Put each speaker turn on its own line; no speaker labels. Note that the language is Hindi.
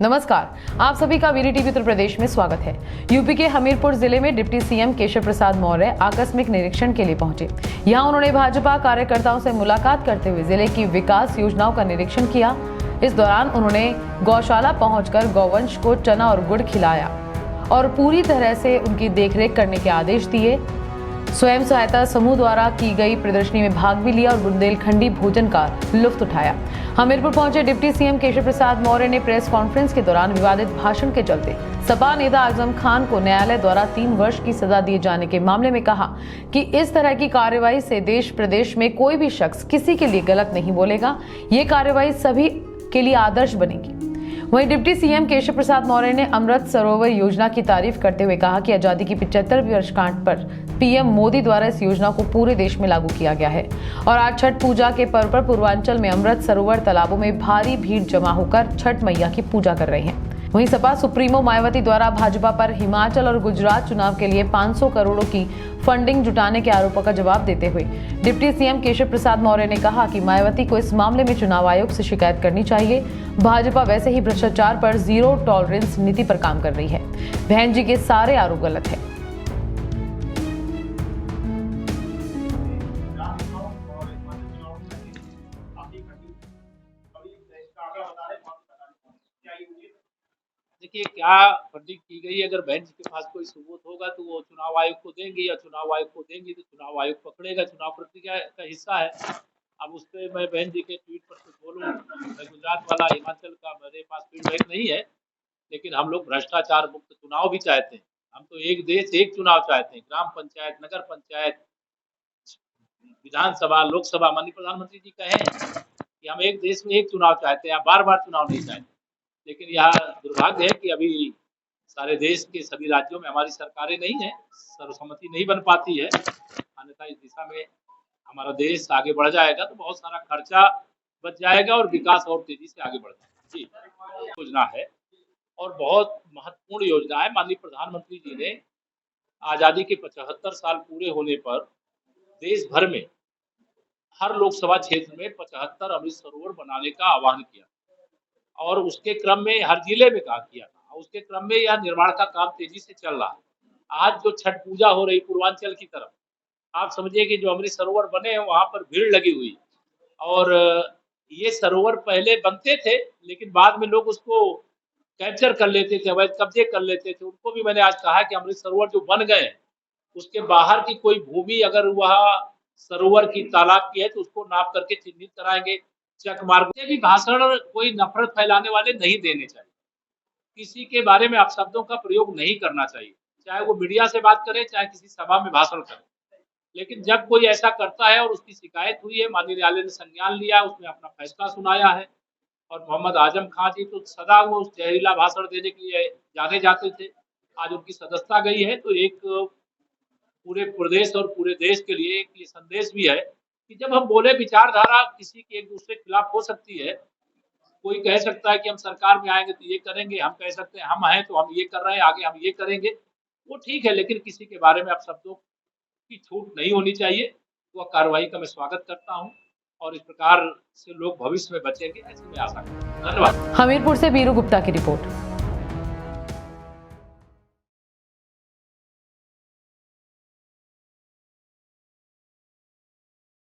नमस्कार, आप सभी का वीरी टीवी उत्तर प्रदेश में स्वागत है। यूपी के हमीरपुर जिले में डिप्टी सीएम केशव प्रसाद मौर्य आकस्मिक निरीक्षण के लिए पहुंचे। यहां उन्होंने भाजपा कार्यकर्ताओं से मुलाकात करते हुए जिले की विकास योजनाओं का निरीक्षण किया। इस दौरान उन्होंने गौशाला पहुंचकर गौवंश को चना और गुड़ खिलाया और पूरी तरह से उनकी देखरेख करने के आदेश दिए। स्वयं सहायता समूह द्वारा की गई प्रदर्शनी में भाग भी लिया और बुंदेलखंडी भोजन का लुत्फ उठाया। हमीरपुर पहुंचे डिप्टी सीएम केशव प्रसाद मौर्य ने प्रेस कॉन्फ्रेंस के दौरान विवादित भाषण के चलते सपा नेता आजम खान को न्यायालय द्वारा 3 वर्ष की सजा दिए जाने के मामले में कहा कि इस तरह की कार्रवाई से देश प्रदेश में कोई भी शख्स किसी के लिए गलत नहीं बोलेगा। ये कार्रवाई सभी के लिए आदर्श बनेगी। वहीं डिप्टी सीएम केशव प्रसाद मौर्य ने अमृत सरोवर योजना की तारीफ करते हुए कहा कि आजादी की 75वीं वर्षगांठ पर पीएम मोदी द्वारा इस योजना को पूरे देश में लागू किया गया है और आज छठ पूजा के पर्व पर पूर्वांचल में अमृत सरोवर तालाबों में भारी भीड़ जमा होकर छठ मैया की पूजा कर रहे हैं। वहीं सपा सुप्रीमो मायावती द्वारा भाजपा पर हिमाचल और गुजरात चुनाव के लिए 500 करोड़ों की फंडिंग जुटाने के आरोपों का जवाब देते हुए डिप्टी सीएम केशव प्रसाद मौर्य ने कहा कि मायावती को इस मामले में चुनाव आयोग से शिकायत करनी चाहिए। भाजपा वैसे ही भ्रष्टाचार पर जीरो टॉलरेंस नीति पर काम कर रही है। बहन जी के सारे आरोप गलत है।
देखिए क्या फंडिंग की गई, अगर बेंच के पास कोई सबूत होगा तो वो चुनाव आयोग को देंगे या चुनाव आयोग को देंगे तो चुनाव आयोग पकड़ेगा। चुनाव प्रक्रिया का हिस्सा है। अब उस पर मैं बहन जी के ट्वीट पर कुछ बोलूँ, मैं गुजरात वाला हिमाचल का मेरे पास फीडबैक नहीं है, लेकिन हम लोग भ्रष्टाचार मुक्त चुनाव भी चाहते हैं। हम तो एक देश एक चुनाव चाहते हैं। ग्राम पंचायत, नगर पंचायत, विधानसभा, लोकसभा। माननीय प्रधानमंत्री जी कहें कि हम एक देश में एक चुनाव चाहते हैं, बार बार चुनाव नहीं चाहते। लेकिन यह दुर्भाग्य है कि अभी सारे देश के सभी राज्यों में हमारी सरकारें नहीं है, सर्वसम्मति नहीं बन पाती है। अन्यथा इस दिशा में हमारा देश आगे बढ़ जाएगा तो बहुत सारा खर्चा बच जाएगा और विकास और तेजी से आगे बढ़ जाएगा। जी, योजना है और बहुत महत्वपूर्ण योजना है। माननीय प्रधानमंत्री जी ने आजादी के 75 साल पूरे होने पर देश भर में हर लोकसभा क्षेत्र में 75 अमृत सरोवर बनाने का आह्वान किया और उसके क्रम में हर जिले में किया था। उसके क्रम में यह निर्माण का काम तेजी से चल रहा है। आज जो छठ पूजा हो रही पूर्वांचल की तरफ, आप समझिए कि जो अमृत सरोवर बने हैं वहां पर भीड़ लगी हुई और ये सरोवर पहले बनते थे लेकिन बाद में लोग उसको कैप्चर कर लेते थे, अवैध कब्जे कर लेते थे। उनको भी मैंने आज कहा कि अमृत सरोवर जो बन गए उसके बाहर की कोई भूमि अगर वह सरोवर की तालाब की है तो उसको नाप करके चिन्हित कराएंगे। चक मार्ग में भी भाषण कोई नफरत फैलाने वाले नहीं देने चाहिए। किसी के बारे में अपशब्दों का प्रयोग नहीं करना चाहिए, चाहे वो मीडिया से बात करे चाहे किसी सभा में भाषण करे। लेकिन जब कोई ऐसा करता है और उसकी शिकायत हुई है, माननीय न्यायालय ने संज्ञान लिया, उसने अपना फैसला सुनाया है और मोहम्मद आजम खान जी तो सदा वो उस जहरीला भाषण देने के लिए जाने जाते थे। आज उनकी सदस्यता गई है तो एक पूरे प्रदेश और पूरे देश के लिए एक ये संदेश भी है कि जब हम बोले, विचारधारा किसी के एक दूसरे के खिलाफ हो सकती है। कोई कह सकता है कि हम सरकार में आएंगे तो ये करेंगे, हम कह सकते हैं हम हैं तो हम ये कर रहे हैं, आगे हम ये करेंगे, वो ठीक है। लेकिन किसी के बारे में अपशब्दों की छूट नहीं होनी चाहिए। वह कार्रवाई का मैं स्वागत करता हूँ और इस प्रकार से लोग भविष्य में बचेंगे, ऐसी मैं आशा करता हूँ। धन्यवाद।
हमीरपुर से बीरू गुप्ता की रिपोर्ट।